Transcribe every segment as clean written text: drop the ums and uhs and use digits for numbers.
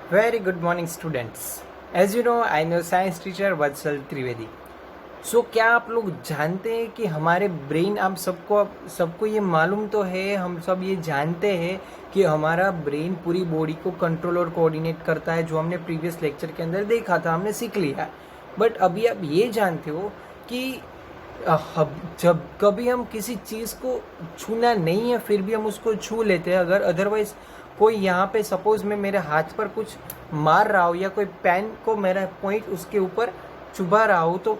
Very good morning, students. As you know, I am your science teacher वत्सल त्रिवेदी. सो क्या आप लोग जानते हैं कि हमारे ब्रेन, आप सबको ये मालूम तो है, हम सब ये जानते हैं कि हमारा ब्रेन पूरी बॉडी को कंट्रोल और कोऑर्डिनेट करता है, जो हमने प्रीवियस लेक्चर के अंदर देखा था, हमने सीख लिया. बट अभी आप ये जानते हो कि जब कभी हम किसी चीज़ को छूना नहीं है फिर भी हम उसको छू लेते हैं. अगर अदरवाइज कोई यहाँ पे सपोज मैं मेरे हाथ पर कुछ मार रहा हूँ या कोई पेन को मेरा पॉइंट उसके ऊपर चुभा रहा हूँ, तो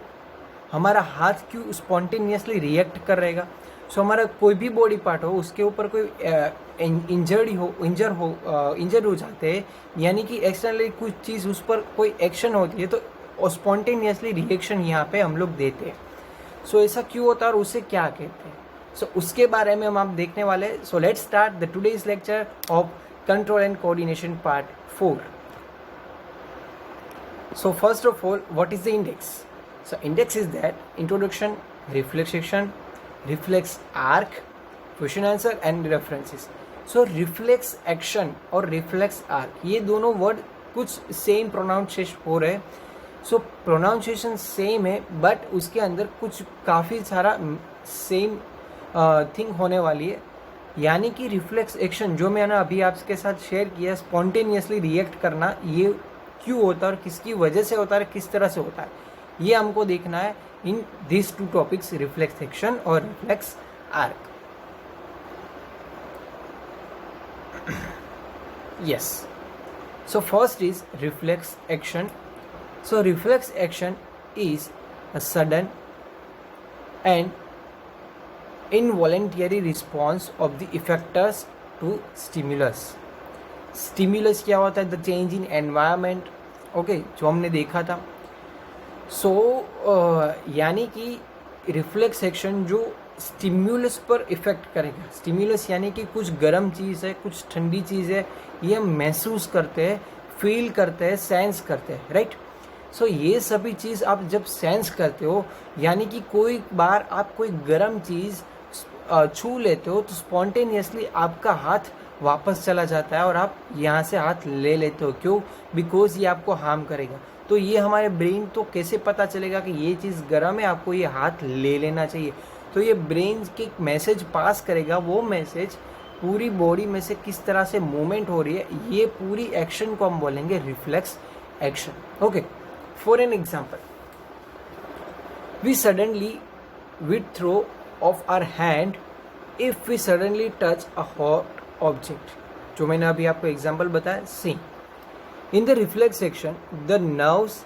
हमारा हाथ क्यों स्पॉन्टेनियसली रिएक्ट कर रहेगा. सो हमारा कोई भी बॉडी पार्ट हो उसके ऊपर कोई इंजर हो जाते हैं, यानी कि एक्सटर्नली कुछ चीज़ उस पर कोई एक्शन होती है, तो स्पॉन्टेनियसली रिएक्शन यहाँ पे हम लोग देते हैं. सो ऐसा क्यों होता है और उसे क्या कहते हैं, सो उसके बारे में हम आप देखने वाले हैं. So let's start the today's lecture of control and coordination part 4. So first of all, what is the index? So index is that introduction, reflex section, reflex arc, question answer and references. So reflex action और reflex arc ये दोनों word कुछ same pronunciation हो रहे हैं. सो pronunciation same है but उसके अंदर कुछ काफ़ी सारा सेम थिंग होने वाली है. यानी कि रिफ्लेक्स एक्शन जो मैंने अभी आपके साथ शेयर किया, स्पॉन्टेनियसली रिएक्ट करना, ये क्यों होता है और किसकी वजह से होता है, किस तरह से होता है, ये हमको देखना है in this two topics, reflex action और reflex arc. Yes, so first is reflex action. So reflex action is a sudden and involuntary response of the effectors to stimulus. Stimulus क्या होता है? The change in environment. Okay, जो हमने देखा था. So यानी कि रिफ्लेक्स एक्शन जो स्टिम्युलस पर इफेक्ट करेगा. स्टिम्युलस यानी कि कुछ गर्म चीज़ है, कुछ ठंडी चीज़ है, ये हम महसूस करते हैं, फील करते हैं, सेंस करते हैं, राइट. सो ये सभी चीज़ आप जब सेंस करते हो, यानी कि कोई बार आप कोई गर्म चीज़ छू लेते हो तो स्पॉन्टेनियसली आपका हाथ वापस चला जाता है और आप यहाँ से हाथ ले लेते हो. क्यों? बिकॉज ये आपको हार्म करेगा. तो ये हमारे ब्रेन तो कैसे पता चलेगा कि ये चीज़ गर्म है, आपको ये हाथ ले लेना चाहिए. तो ये ब्रेन के मैसेज पास करेगा. वो मैसेज पूरी बॉडी में से किस तरह से मूवमेंट हो रही है, ये पूरी एक्शन को हम बोलेंगे reflex action. Okay, for an example, we suddenly withdraw of our hand if we suddenly touch a hot object. जो मैंने अभी आपको एग्जाम्पल बताया. See in the reflex section the nerves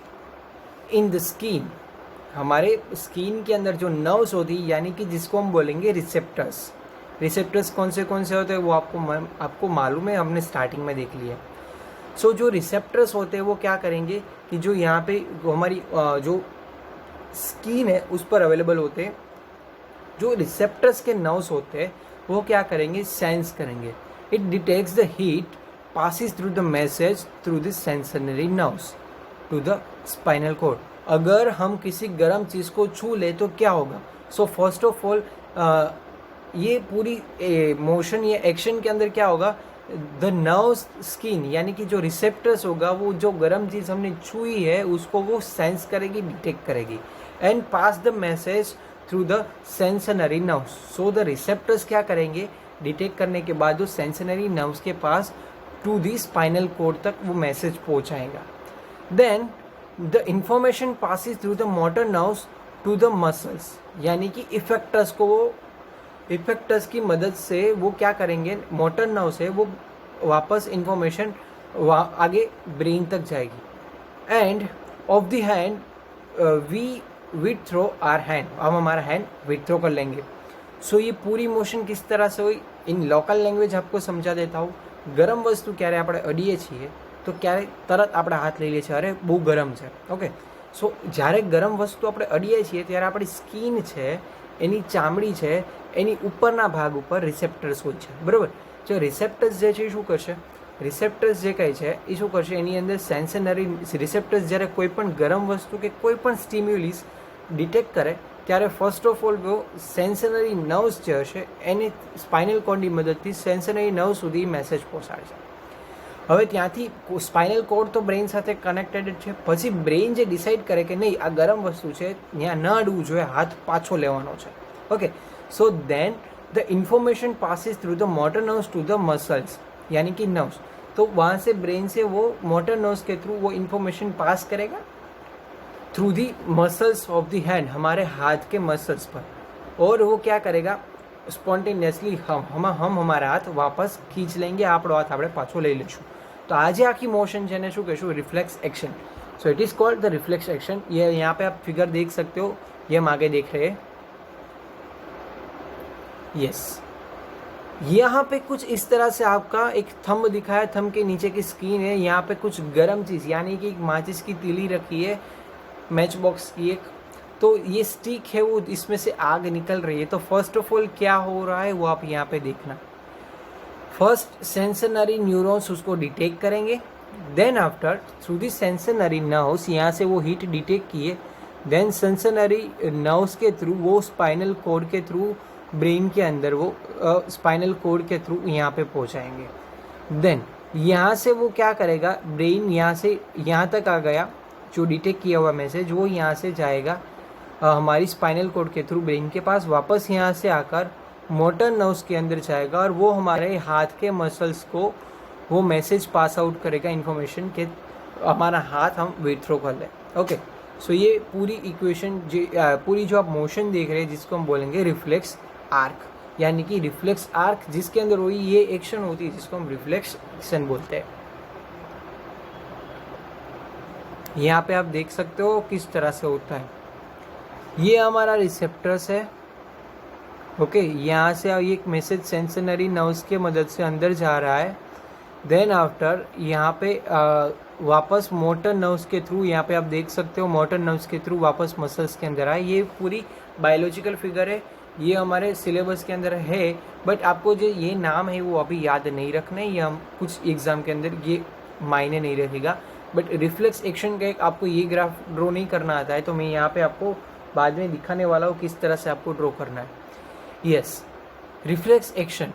in the skin, हमारे skin के अंदर जो nerves होती है, यानी कि जिसको हम बोलेंगे रिसेप्टर्स. रिसेप्टर्स कौन से होते हैं वो आपको मालूम है, हमने स्टार्टिंग में देख लिया. सो जो रिसेप्टर्स होते हैं वो क्या करेंगे कि जो यहाँ पे हमारी जो स्किन है उस पर अवेलेबल होते हैं, जो रिसेप्टर्स के नर्व्स होते हैं वो क्या करेंगे? सेंस करेंगे. It detects the heat, passes through the message through the sensory nerves to the spinal cord. अगर हम किसी गर्म चीज़ को छू ले तो क्या होगा? सो फर्स्ट ऑफ ऑल ये पूरी मोशन, ये एक्शन के अंदर क्या होगा? द नर्व स्किन, यानी कि जो रिसेप्टर्स होगा, वो जो गर्म चीज़ हमने छुई है उसको वो सेंस करेगी, डिटेक्ट करेगी and pass the message through the sensory nerves. So the receptors क्या करेंगे? डिटेक्ट करने के बाद वो सेंसरी नर्व्स के पास टू द स्पाइनल कॉर्ड तक वो मैसेज पहुंचाएगा. Then the information passes through the motor nerves to the muscles, यानी कि इफेक्टर्स को, वो इफेक्टर्स की मदद से वो क्या करेंगे? मोटर नर्व से वो वापस इंफॉर्मेशन आगे ब्रेन तक जाएगी. And of the hand we withdraw our hand, हम हमारा हैंड विथ्रो कर लेंगे. सो ये पूरी मोशन किस तरह से हुई, इन लोकल लैंग्वेज आपको समझा देता हूँ. गरम वस्तु क्यारे આપણે અડીએ છીએ તો ક્યારે તરત આપણે હાથ લઈ લઈએ છીએ, અરે બહુ ગરમ છે. ઓકે, સો જ્યારે ગરમ વસ્તુ આપણે અડીએ છીએ ત્યારે આપણી સ્કિન છે, એની ચામડી છે, એની ઉપરના ભાગ ઉપર રિસેપ્ટર્સ હોય છે, બરાબર. જો રિસેપ્ટર્સ જે છે એ શું કરશે? રિસેપ્ટર્સ જે કહે છે એ શું કરશે? એની અંદર સેન્સરી રિસેપ્ટર્સ જ્યારે કોઈ પણ ગરમ વસ્તુ કે કોઈ પણ સ્ટિમ્યુલિસ ડિટેક્ટ કરે ત્યારે ફર્સ્ટ ઓફ ઓલ वो સેન્સરી નર્વ્સ જે હશે એને સ્પાઇનલ કોર્ડની મદદથી સેન્સરી નર્વ સુધી મેસેજ પહોંચાડે છે. હવે ત્યાંથી સ્પાઇનલ કોડ તો બ્રેઇન સાથે કનેક્ટેડ જ છે. પછી બ્રેઇન જે ડિસાઇડ કરે કે નહીં આ ગરમ વસ્તુ છે, ત્યાં ન અડવું જોઈએ, હાથ પાછો લેવાનો છે. Okay, so then the information passes through the motor nerves to the muscles यानी कि नर्व्स. तो वहाँ से ब्रेन से वो मोटर नर्व्स के थ्रू वो इन्फॉर्मेशन पास करेगा through the muscles of the hand, हमारे हाथ के मसल्स पर. और वो क्या करेगा, સ્પોન્ટેનિયસલી हम हमारा हाथ वापस खींच लेंगे, આપણો હાથ આપણે પાછો લઈ લઈશું. तो आज आखी मोशन છે ने શું કહેશું, reflex action. So it is called the reflex action. ये यहाँ पे आप फिगर देख सकते हो, ये हम आगे देख रहे हैं. यस, यहाँ पे कुछ इस तरह से आपका एक थंब दिखाया, थंब के नीचे की स्क्रीन है, यहाँ पे कुछ गर्म चीज़ यानी कि माचिस की तीली रखी है, मैच बॉक्स की एक, तो ये स्टिक है वो इसमें से आग निकल रही है. तो फर्स्ट ऑफ ऑल क्या हो रहा है वो आप यहाँ पे देखना. फर्स्ट सेंसनरी न्यूरॉन्स उसको डिटेक्ट करेंगे, then after through the sensory nerves यहाँ से वो हीट डिटेक्ट किए, देन सेंसनरी नर्व्स के थ्रू वो स्पाइनल कोड के थ्रू ब्रेन के अंदर वो स्पाइनल कोड के थ्रू यहाँ पे पहुँचाएंगे. देन यहाँ से वो क्या करेगा, ब्रेन यहाँ से यहाँ तक आ गया, जो डिटेक्ट किया हुआ मैसेज वो यहाँ से जाएगा हमारी स्पाइनल कोड के थ्रू ब्रेन के पास, वापस यहाँ से आकर मोटर नर्व्स के अंदर जाएगा और वो हमारे हाथ के मसल्स को वो मैसेज पास आउट करेगा इन्फॉर्मेशन के हमारा हाथ हम वेट थ्रो कर लें. ओके, सो ये पूरी इक्वेशन पूरी जो आप मोशन देख रहे हैं जिसको हम बोलेंगे रिफ्लेक्स आर्क, यानी कि रिफ्लेक्स आर्क जिसके अंदर वही ये एक्शन होती है जिसको हम रिफ्लेक्स एक्शन बोलते हैं. यहाँ पे आप देख सकते हो किस तरह से होता है. ये हमारा रिसेप्टर्स है. ओके, यहाँ से ये एक मैसेज सेंसनरी नर्व्स के मदद से अंदर जा रहा है. देन आफ्टर यहाँ पे वापस मोटर नर्व्स के थ्रू, यहाँ पे आप देख सकते हो मोटर नर्व्स के थ्रू वापस मसल्स के अंदर आए. ये पूरी बायोलॉजिकल फिगर है, ये हमारे सिलेबस के अंदर है, बट आपको जो ये नाम है वो अभी याद नहीं रखना है, ये हम कुछ एग्ज़ाम के अंदर ये मायने नहीं रखेगा. बट रिफ्लेक्स एक्शन का एक आपको ये ग्राफ ड्रॉ नहीं करना आता है, तो मैं यहाँ पे आपको बाद में दिखाने वाला हूँ किस तरह से आपको ड्रॉ करना है. Yes, reflex action.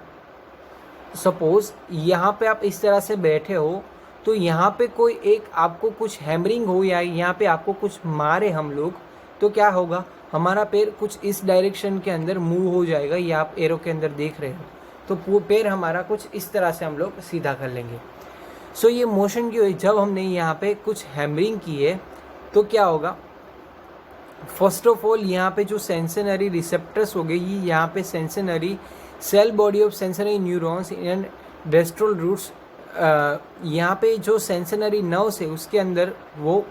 सपोज यहाँ पे आप इस तरह से बैठे हो, तो यहाँ पे कोई एक आपको कुछ हैमरिंग हो या यहाँ पे आपको कुछ मारे हम लोग, तो क्या होगा, हमारा पैर कुछ इस डायरेक्शन के अंदर मूव हो जाएगा. ये आप एरो के अंदर देख रहे हो, तो वो पैर हमारा कुछ इस तरह से हम लोग सीधा कर लेंगे. सो ये मोशन की हुई, जब हमने यहाँ पे कुछ हैमरिंग की है तो क्या होगा, फर्स्ट ऑफ ऑल यहाँ पे जो सेंसनरी रिसेप्टर्स हो गए, ये यहाँ पे sensory cell body of sensory neurons and dorsal roots, यहाँ पे जो सेंसनरी नर्व्स है उसके अंदर वो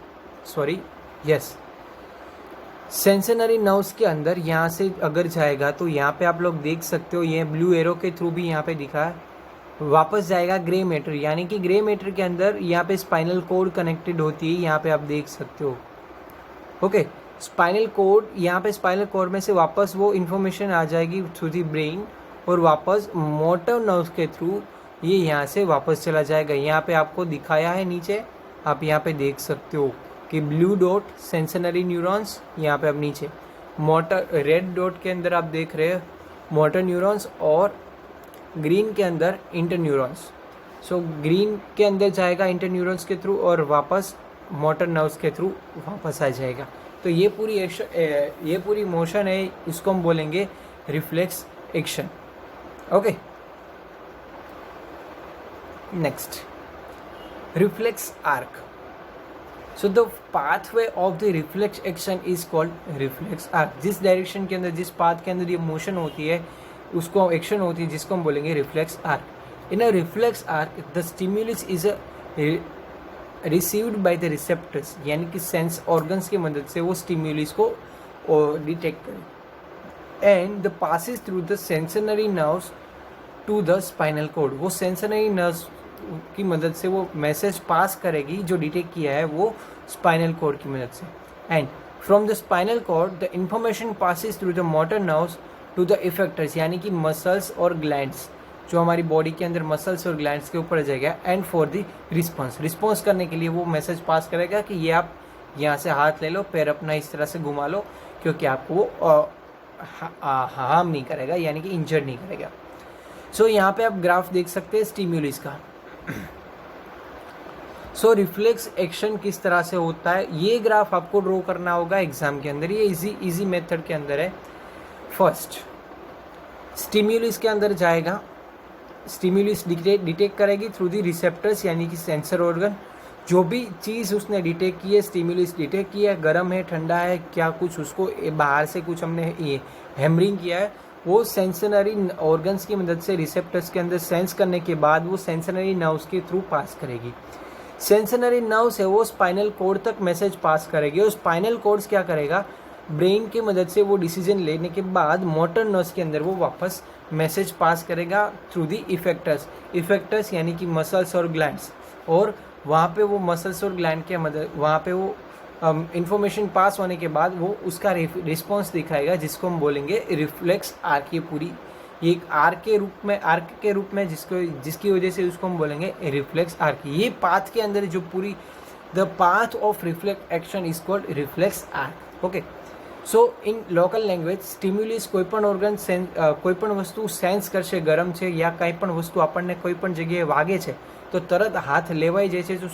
सेंसनरी नर्व्स के अंदर यहाँ से अगर जाएगा तो यहाँ पे आप लोग देख सकते हो, ये ब्लू एरो के थ्रू भी यहाँ पे दिखा है, वापस जाएगा ग्रे मैटर, यानी कि ग्रे मैटर के अंदर यहाँ पे स्पाइनल कोड कनेक्टेड होती है, यहाँ पे आप देख सकते हो. ओके, स्पाइनल कोड, यहाँ पे स्पाइनल कोड में से वापस वो इन्फॉर्मेशन आ जाएगी थ्रू दी ब्रेन और वापस मोटर नर्व्स के थ्रू ये यहाँ से वापस चला जाएगा. यहाँ पे आपको दिखाया है नीचे, आप यहाँ पे देख सकते हो कि ब्लू डॉट सेंसनरी न्यूरॉन्स, यहाँ पे अब नीचे मोटर, रेड डॉट के अंदर आप देख रहे हो मोटर न्यूरॉन्स और ग्रीन के अंदर इंटर न्यूरॉन्स. सो ग्रीन के अंदर जाएगा इंटर न्यूरॉन्स के थ्रू और वापस मोटर नर्व्स के थ्रू वापस आ जाएगा. तो ये पूरी मोशन है, इसको हम बोलेंगे reflex action. Okay, next, reflex arc. So the pathway of the reflex action is called reflex arc. जिस डायरेक्शन के अंदर, जिस पाथ के अंदर ये मोशन होती है उसको एक्शन होती है, जिसको हम बोलेंगे reflex arc. In a reflex arc the stimulus is received by the receptors, यानी कि सेंस ऑर्गन्स की मदद से वो स्टिम्युलस को डिटेक्ट करें, and the passes through the sensory nerves to the spinal cord. वो सेंसनरी नर्व्स की मदद से वो मैसेज पास करेगी जो डिटेक्ट किया है वो स्पाइनल कोड की मदद से, and from the spinal cord the information passes through the motor nerves to the effectors, यानी कि मसल्स और ग्लैंड्स, जो हमारी बॉडी के अंदर मसल्स और ग्लैंड्स के ऊपर जाएगा, एंड फॉर द रिस्पॉन्स करने के लिए वो मैसेज पास करेगा कि ये आप यहाँ से हाथ ले लो, पैर अपना इस तरह से घुमा लो, क्योंकि आपको वो हार्म नहीं करेगा, यानी कि इंजर्ड नहीं करेगा. सो यहाँ पे आप ग्राफ देख सकते हैं स्टिम्युलस का. सो रिफ्लेक्स एक्शन किस तरह से होता है, ये ग्राफ आपको ड्रॉ करना होगा एग्जाम के अंदर। ये इजी मेथड के अंदर है। फर्स्ट स्टिम्युलस के अंदर जाएगा, स्टिम्युलस डिटेक्ट करेगी थ्रू दी रिसेप्टर्स यानी कि सेंसर ऑर्गन। जो भी चीज़ उसने डिटेक्ट की है, स्टिम्युलस डिटेक्ट किया है, गर्म है ठंडा है क्या कुछ, उसको बाहर से कुछ हमने ये हैमरिंग किया है, वो सेंसरी ऑर्गन्स की मदद से रिसेप्टर्स के अंदर सेंस करने के बाद वो सेंसरी नर्व्स के थ्रू पास करेगी। सेंसरी नर्व्स है वो स्पाइनल कॉर्ड तक मैसेज पास करेगी और स्पाइनल कॉर्ड्स क्या करेगा, ब्रेन की मदद से वो डिसीजन लेने के बाद मोटर नर्व्स के अंदर वो वापस मैसेज पास करेगा थ्रू दी इफेक्टर्स यानी कि मसल्स और ग्लैंड्स। और वहाँ पे वो मसल्स और ग्लैंड के मदद वहाँ पे वो इंफॉर्मेशन पास होने के बाद वो उसका रिस्पॉन्स दिखाएगा, जिसको हम बोलेंगे रिफ्लेक्स आर्क। ये पूरी एक आर्क के रूप में जिसकी वजह से उसको हम बोलेंगे रिफ्लेक्स आर्क। ये पाथ के अंदर जो पूरी the path of reflex action is called reflex arc. Okay, so in local language stimulus કોઈપણ ઓર્ગન કોઈપણ વસ્તુ સેન્સ કરશે, ગરમ છે યા કંઈ પણ વસ્તુ આપણને કોઈ પણ જગ્યાએ વાગે છે તો તરત હાથ લેવાઈ જાય છે। તો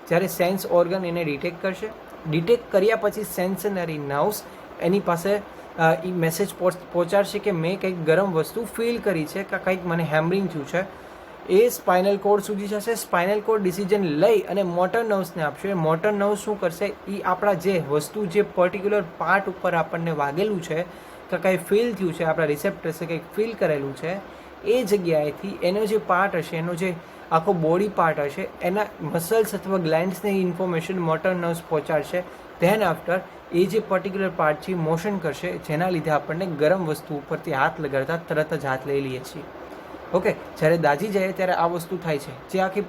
જ્યારે સેન્સ ઓર્ગન એને ડિટેક્ટ કરશે, ડિટેક્ટ કર્યા પછી સેન્સરી નર્વ્સ એની પાસે એ મેસેજ પહોંચાડશે કે મેં કંઈક ગરમ વસ્તુ ફીલ કરી છે કે કંઈક મને હેમરિંગ થયું છે। એ સ્પાઇનલ કોર્ડ સુધી જશે, સ્પાઇનલ કોર્ડ ડિસિઝન લઈ અને મોટર નર્વ્સને આપશે। મોટર નર્વ્સ શું કરશે, એ આપણા જે વસ્તુ જે પર્ટિક્યુલર પાર્ટ ઉપર આપણને વાગેલું છે કે કંઈ ફીલ થયું છે, આપણા રિસેપ્ટર્સે કંઈક ફીલ કરેલું છે, એ જગ્યાએથી એનો જે પાર્ટ હશે, એનો જે આખો બોડી પાર્ટ હશે, એના મસલ્સ અથવા ગ્લેન્ડ્સને ઇન્ફોર્મેશન મોટર નર્વ્સ પહોંચાડશે। ધેન આફ્ટર એ જે પર્ટિક્યુલર પાર્ટ છે મોશન કરશે, જેના લીધે આપણને ગરમ વસ્તુ ઉપરથી હાથ લગાડતા તરત જ હાથ લઈ લઈએ છીએ। ઓકે, જ્યારે દાજી જાય ત્યારે આ વસ્તુ થાય છે, જે આખી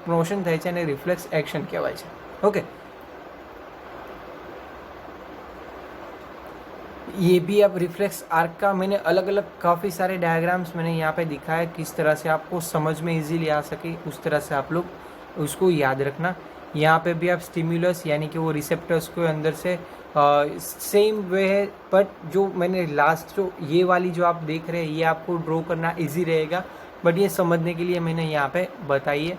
મોશન થાય છે અને રિફ્લેક્સ एक्शन કહેવાય છે। ओके, ये भी अब रिफ्लेक्स आर्क का मैंने अलग अलग काफ़ी सारे डायग्राम्स मैंने यहाँ पे दिखाया, किस तरह से आपको समझ में इजीली आ सके उस तरह से आप लोग उसको याद रखना। यहाँ पे भी आप स्टिम्युलस यानी कि वो रिसेप्टर्स को अंदर से सेम वे है, बट जो मैंने लास्ट जो ये वाली जो आप देख रहे हैं ये आपको ड्रॉ करना इजी रहेगा, बट ये समझने के लिए मैंने यहाँ पे बताई है।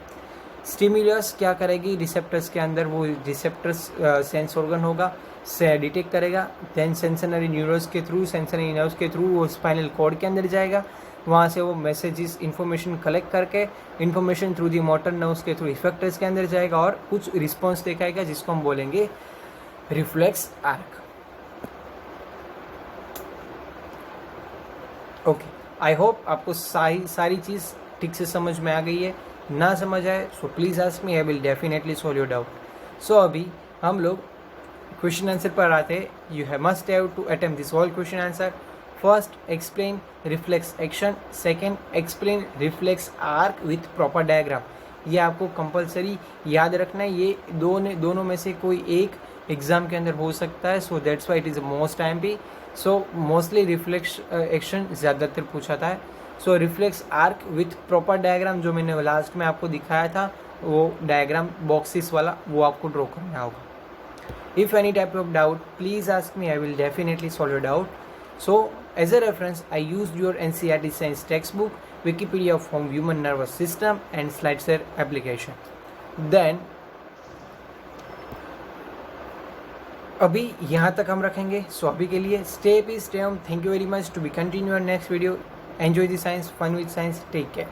स्टिम्युलस क्या करेगी, रिसेप्टर्स के अंदर वो रिसेप्टर्स सेंस ऑर्गन होगा, से डिटेक्ट करेगा, देन सेंसरी न्यूरल्स के थ्रू, सेंसरी नर्व्स के थ्रू वो स्पाइनल कॉर्ड के अंदर जाएगा, वहाँ से वो मैसेजेस इन्फॉर्मेशन कलेक्ट करके information through the motor nerves के थ्रू इफेक्टर्स के अंदर जाएगा और कुछ रिस्पॉन्स दिखाएगा, जिसको हम बोलेंगे reflex arc. Okay, I hope आपको सारी चीज़ ठीक से समझ में आ गई है। ना समझ आए so please ask me, I will definitely solve your doubt. So अभी हम लोग क्वेश्चन आंसर पर आते हैं। You must have to attempt this all question answer. First explain reflex action, second explain reflex arc with proper diagram. ये आपको compulsory याद रखना है, ये दोनों में से कोई एक एग्जाम के अंदर हो सकता है। So that's why it is most time भी। सो मोस्टली रिफ्लेक्स एक्शन ज़्यादातर पूछा था। So reflex arc with proper diagram जो मैंने लास्ट में आपको दिखाया था, वो डायग्राम बॉक्सेस वाला, वो आपको ड्रॉ करना होगा। If any type of doubt, please ask me, I will definitely solve your doubt. So as a reference, I used your NCERT Science textbook, Wikipedia from Human Nervous System and SlideShare application. Then अभी यहाँ तक हम रखेंगे। सो अभी के लिए stay peace, stay home. Thank you very much. To be continue our next video. Enjoy the science, fun with science. Take care.